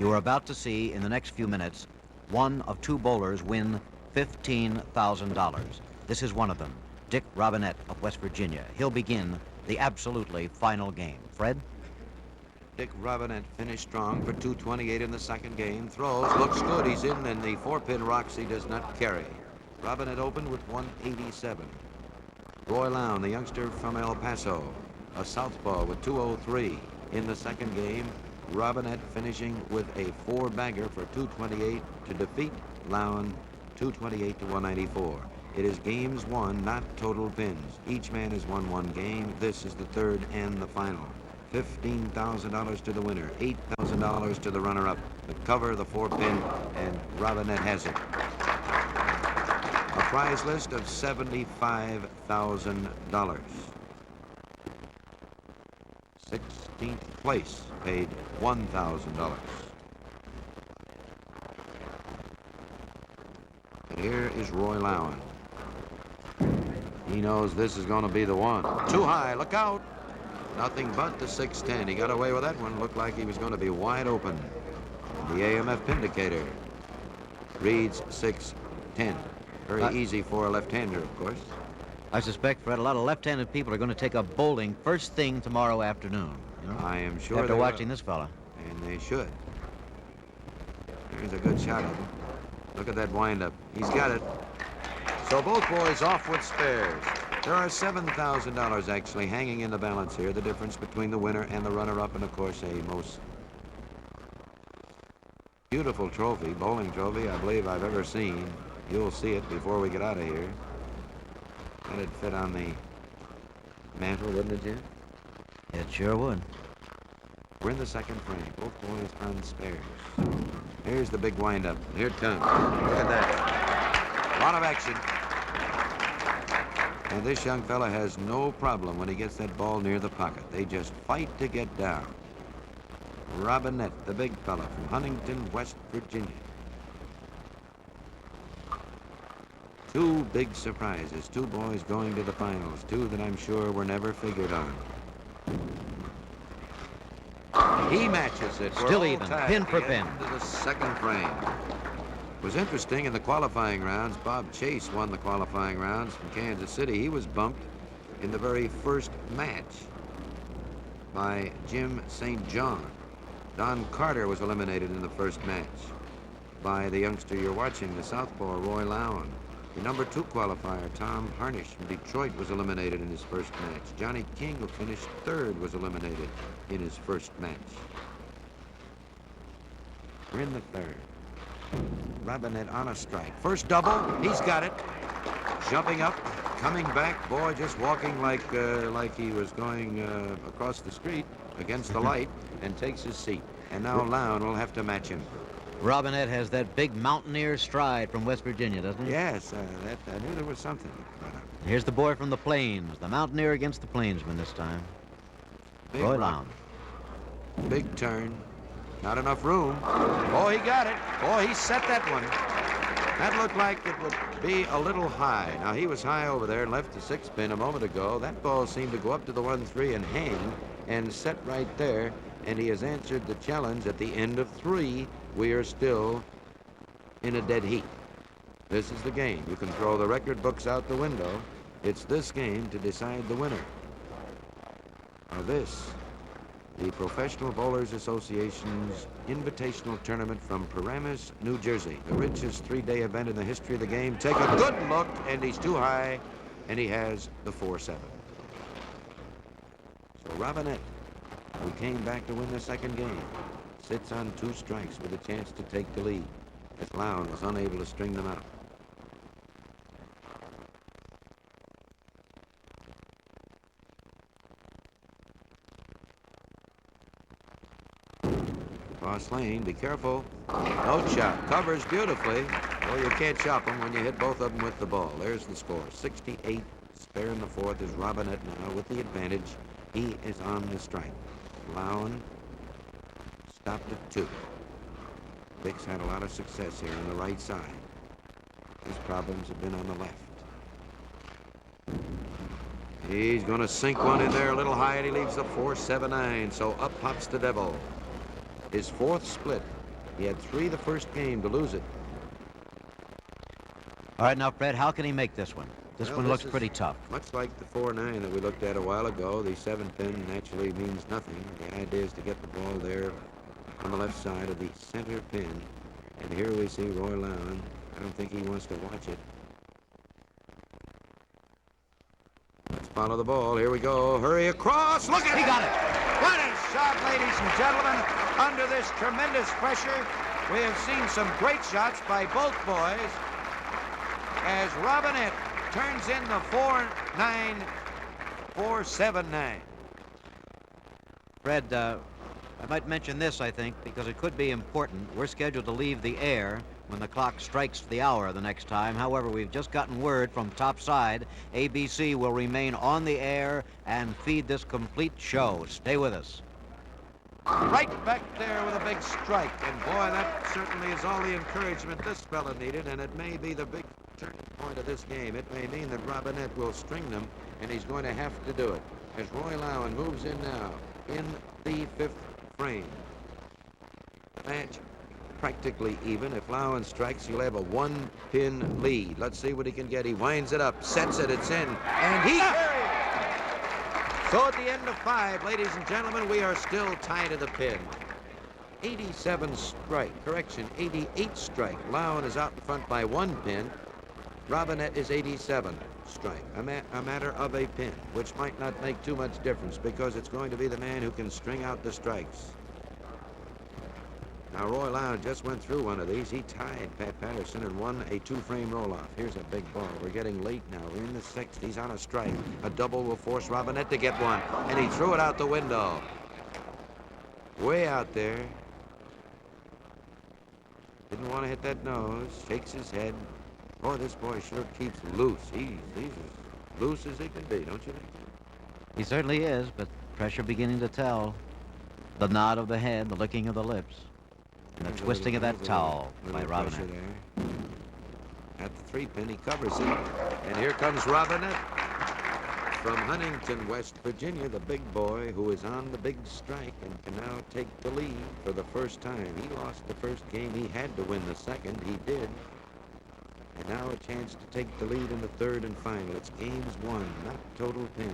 You are about to see in the next few minutes one of two bowlers win $15,000. This is one of them, Dick Robinette of West Virginia. He'll begin the absolutely final game. Fred? Dick Robinette finished strong for 228 in the second game. Throws, looks good. He's in, and the 4-pin Roxy does not carry. Robinette opened with 187. Roy Lown, the youngster from El Paso, a southpaw with 203 in the second game. Robinette finishing with a 4-bagger for 228 to defeat Lown 228 to 194. It is games won, not total pins. Each man has won one game. This is the third and the final. $15,000 to the winner, $8,000 to the runner-up. The cover, the 4-pin, and Robinette has it. A prize list of $75,000. 16th place paid $1,000. And here is Roy Lown. He knows this is going to be the one. Too high, look out. Nothing but the 610. He got away with that one. Looked like he was going to be wide open. And the AMF indicator reads 610. Very easy for a left-hander, of course. I suspect, Fred, a lot of left-handed people are going to take up bowling first thing tomorrow afternoon. You know? I am sure after watching this fella. And they should. There's a good shot of him. Look at that wind-up. He's got it. So both boys off with spares. There are $7,000 actually hanging in the balance here, the difference between the winner and the runner-up, and of course a most beautiful trophy, bowling trophy, I believe I've ever seen. You'll see it before we get out of here. That'd fit on the mantle, wouldn't it, Jim? It sure would. We're in the second frame, both boys on spares. Here's the big wind-up. Here it comes. Look at that. A lot of action. And this young fella has no problem when he gets that ball near the pocket. They just fight to get down. Robinette, the big fella from Huntington, West Virginia. Two big surprises, two boys going to the finals, two that I'm sure were never figured on. He matches it. Still even, pin for pin. To the second frame. It was interesting in the qualifying rounds. Bob Chase won the qualifying rounds from Kansas City. He was bumped in the very first match by Jim St. John. Don Carter was eliminated in the first match by the youngster you're watching, the southpaw Roy Lown. The number 2 qualifier, Tom Harnish from Detroit, was eliminated in his first match. Johnny King, who finished 3rd, was eliminated in his first match. We're in the 3rd. Robinette on a strike. First double, he's got it. Jumping up, coming back, boy, just walking like he was going across the street against the light, and takes his seat. And now Lown will have to match him. Robinette has that big mountaineer stride from West Virginia, doesn't he? Yes, I knew there was something. Here's the boy from the plains, the mountaineer against the plainsman this time. Roy Lown. Big turn. Not enough room. Oh, he got it. Oh, he set that one. That looked like it would be a little high. Now, he was high over there and left the 6-pin a moment ago. That ball seemed to go up to the 1-3 and hang and set right there. And he has answered the challenge at the end of 3. We are still in a dead heat. This is the game. You can throw the record books out the window. It's this game to decide the winner. Now this, the Professional Bowlers Association's Invitational Tournament from Paramus, New Jersey. The richest 3-day event in the history of the game. Take a good look, and he's too high, and he has the 4-7. So Robinette, who came back to win the second game, sits on 2 strikes with a chance to take the lead, as Lown was unable to string them out. Cross lane, be careful. No shot, covers beautifully. Oh, you can't chop them when you hit both of them with the ball. There's the score, 68. Spare in the 4th is Robinette now with the advantage. He is on the strike. Lown stopped at 2. Dick's had a lot of success here on the right side. His problems have been on the left. He's going to sink one in there a little high, and he leaves the 4-7-9. So up pops the devil. His 4th split He had 3 the first game to lose it. All right, now, Fred, how can he make this one? This Well, one this looks is pretty tough. Much like the 4-9 that we looked at a while ago, the 7-pin naturally means nothing. The idea is to get the ball there on the left side of the center pin. And here we see Roy Lown. I don't think he wants to watch it. Let's follow the ball. Here we go. Hurry across. Look at it. He got it. What a shot, ladies and gentlemen. Under this tremendous pressure, we have seen some great shots by both boys as Robinette turns in the 4-9, 4-7-9. Fred, I might mention this, I think, because it could be important. We're scheduled to leave the air when the clock strikes the hour the next time. However, we've just gotten word from topside. ABC will remain on the air and feed this complete show. Stay with us. Right back there with a big strike. And boy, that certainly is all the encouragement this fella needed, and it may be the big turning point of this game. It may mean that Robinette will string them, and he's going to have to do it. As Roy Lown moves in now in the 5th frame. The match practically even. If Lown strikes, he'll have a 1-pin lead. Let's see what he can get. He winds it up, sets it, it's in, and he carries it. So at the end of 5, ladies and gentlemen, we are still tied to the pin. 87 strike, correction, 88 strike. Lown is out in front by 1 pin. Robinette is 87 strike, a matter of a pin, which might not make too much difference because it's going to be the man who can string out the strikes. Now, Roy Lown just went through one of these. He tied Pat Patterson and won a 2-frame roll-off. Here's a big ball. We're getting late now. We're in the 6th. He's on a strike. A double will force Robinette to get one, and he threw it out the window. Way out there. Didn't want to hit that nose. Shakes his head. Boy, this boy sure keeps loose. He's as loose as he can be, don't you think? He certainly is, but pressure beginning to tell. The nod of the head, the licking of the lips, and the twisting of that towel by Robinette. At the 3-pin, he covers it. And here comes Robinette from Huntington, West Virginia, the big boy who is on the big strike and can now take the lead for the first time. He lost the first game. He had to win the second. He did. And now a chance to take the lead in the 3rd and final. It's games 1, not total pins.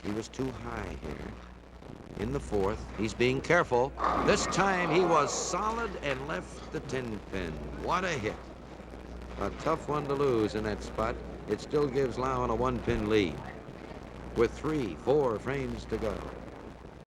He was too high here. In the 4th, he's being careful. This time he was solid and left the 10-pin. What a hit. A tough one to lose in that spot. It still gives Lown a 1-pin lead with 3-4 frames to go.